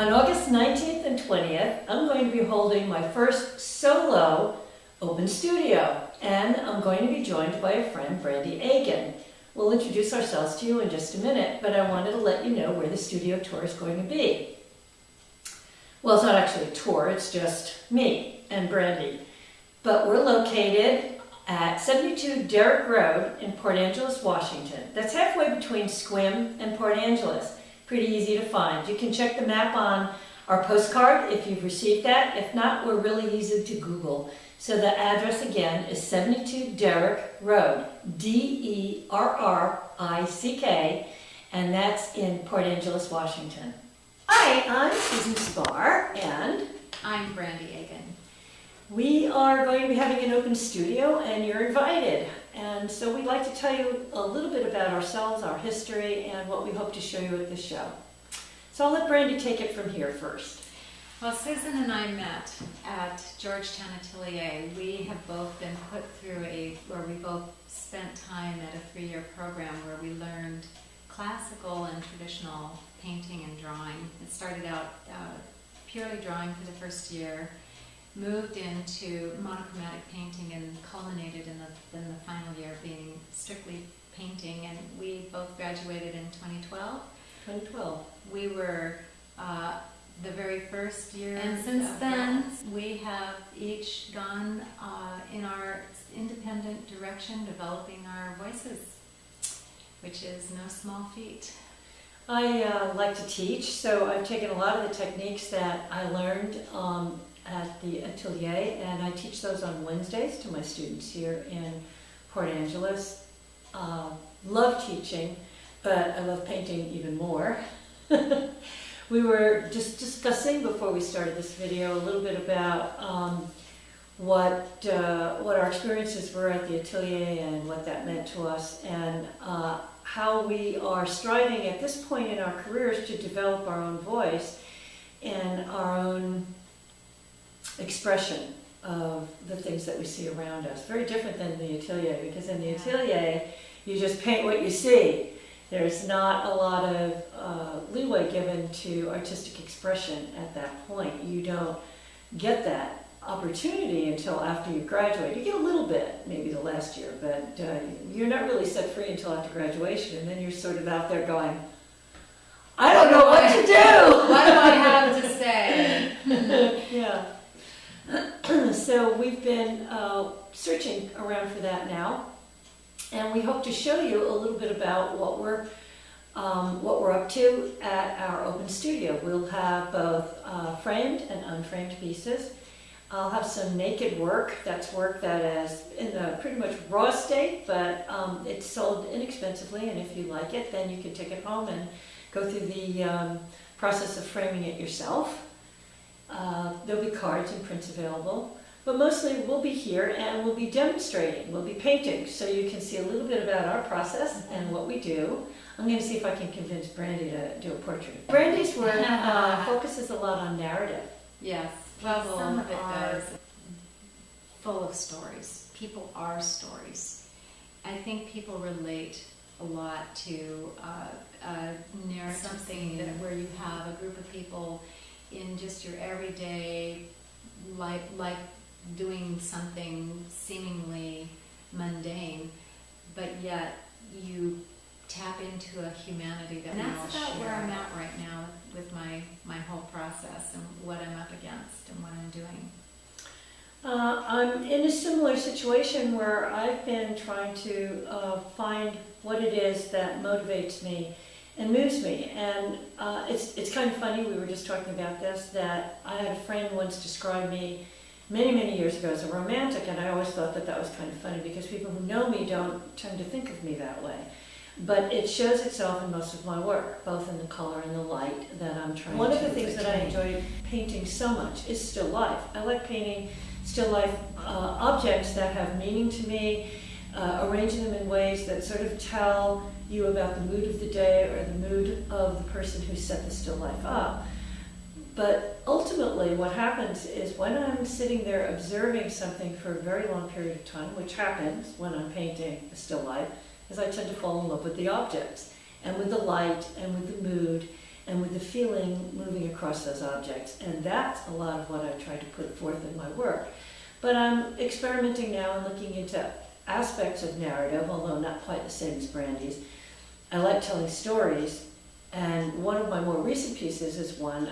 On August 19th and 20th, I'm going to be holding my first solo open studio, and I'm going to be joined by a friend, Brandy Agun. We'll introduce ourselves to you in just a minute, but I wanted to let you know where the studio tour is going to be. Well, it's not actually a tour, it's just me and Brandy. But we're located at 72 Derrick Road in Port Angeles, Washington. That's halfway between Sequim and Port Angeles. Pretty easy to find. You can check the map on our postcard if you've received that. If not, we're really easy to Google. So the address again is 72 Derrick Road, D-E-R-R-I-C-K, and that's in Port Angeles, Washington. Hi, I'm Susan Spar, and I'm Brandy Agun. We are going to be having an open studio, and you're invited. And so we'd like to tell you a little bit about ourselves, our history, and what we hope to show you at this show. So I'll let Brandy take it from here first. Well, Susan and I met at Georgetown Atelier. We have both been put through where we both spent time at a 3-year program where we learned classical and traditional painting and drawing. It started out purely drawing for the first year, moved into monochromatic painting, and culminated in the final year being strictly painting. And we both graduated in 2012. 2012. We were the very first year, and since then we have each gone in our independent direction, developing our voices, which is no small feat. I like to teach, so I've taken a lot of the techniques that I learned at the atelier, and I teach those on Wednesdays to my students here in Port Angeles. Love teaching, but I love painting even more. We were just discussing before we started this video a little bit about what our experiences were at the atelier and what that meant to us, and how we are striving at this point in our careers to develop our own voice and our own expression of the things that we see around us. Very different than the atelier, because in the atelier you just paint what you see. There's not a lot of leeway given to artistic expression at that point. You don't get that opportunity until after you graduate. You get a little bit, maybe the last year, but you're not really set free until after graduation, and then you're sort of out there going, I don't know what to do! What do I have to say? Yeah. So we've been searching around for that now, and we hope to show you a little bit about what we're up to at our open studio. We'll have both framed and unframed pieces. I'll have some naked work. That's work that is in a pretty much raw state, but it's sold inexpensively, and if you like it, then you can take it home and go through the process of framing it yourself. There'll be cards and prints available, but mostly we'll be here and we'll be demonstrating, we'll be painting, so you can see a little bit about our process and what we do. I'm going to see if I can convince Brandy to do a portrait. Brandy's work focuses a lot on narrative. Yes, well, some of it does. Full of stories. People are stories. I think people relate a lot to a narrative, something where you have a group of people in just your everyday, like doing something seemingly mundane, but yet you tap into a humanity that we all share. And that's about where I'm at right now with my whole process and what I'm up against and what I'm doing. I'm in a similar situation where I've been trying to find what it is that motivates me and moves me. And it's kind of funny, we were just talking about this, that I had a friend once describe me many, many years ago as a romantic, and I always thought that that was kind of funny because people who know me don't tend to think of me that way. But it shows itself in most of my work, both in the color and the light that I'm trying to. One of the things that I enjoy painting so much is still life. I like painting still life objects that have meaning to me, arranging them in ways that sort of tell you about the mood of the day or the mood of the person who set the still life up. But ultimately what happens is when I'm sitting there observing something for a very long period of time, which happens when I'm painting a still life, is I tend to fall in love with the objects and with the light and with the mood and with the feeling moving across those objects. And that's a lot of what I try to put forth in my work. But I'm experimenting now and looking into aspects of narrative, although not quite the same as Brandy's. I like telling stories, and one of my more recent pieces is one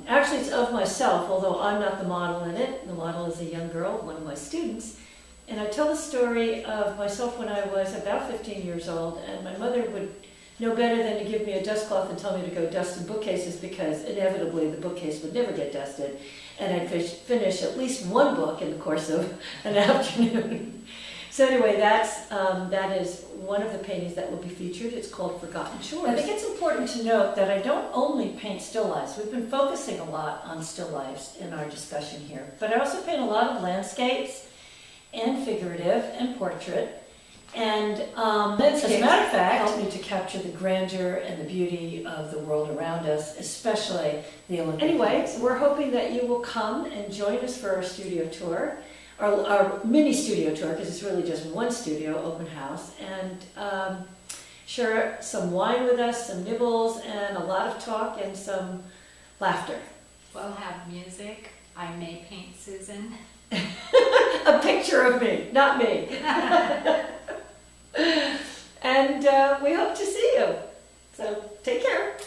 actually it's of myself, although I'm not the model in it. The model is a young girl, one of my students. And I tell the story of myself when I was about 15 years old, and my mother would know better than to give me a dust cloth and tell me to go dust in bookcases, because inevitably the bookcase would never get dusted, and I'd finish at least one book in the course of an afternoon. So anyway, that is one of the paintings that will be featured. It's called Forgotten Shores. I think it's important to note that I don't only paint still lifes. We've been focusing a lot on still lifes in our discussion here, but I also paint a lot of landscapes and figurative and portrait. And as a matter of fact, helped me to capture the grandeur and the beauty of the world around us, especially the Olympic Anyway, we're hoping that you will come and join us for our studio tour, our mini studio tour, because it's really just one studio, open house, and share some wine with us, some nibbles, and a lot of talk and some laughter. We'll have music. I may paint Susan. A picture of me, not me. And we hope to see you. So take care.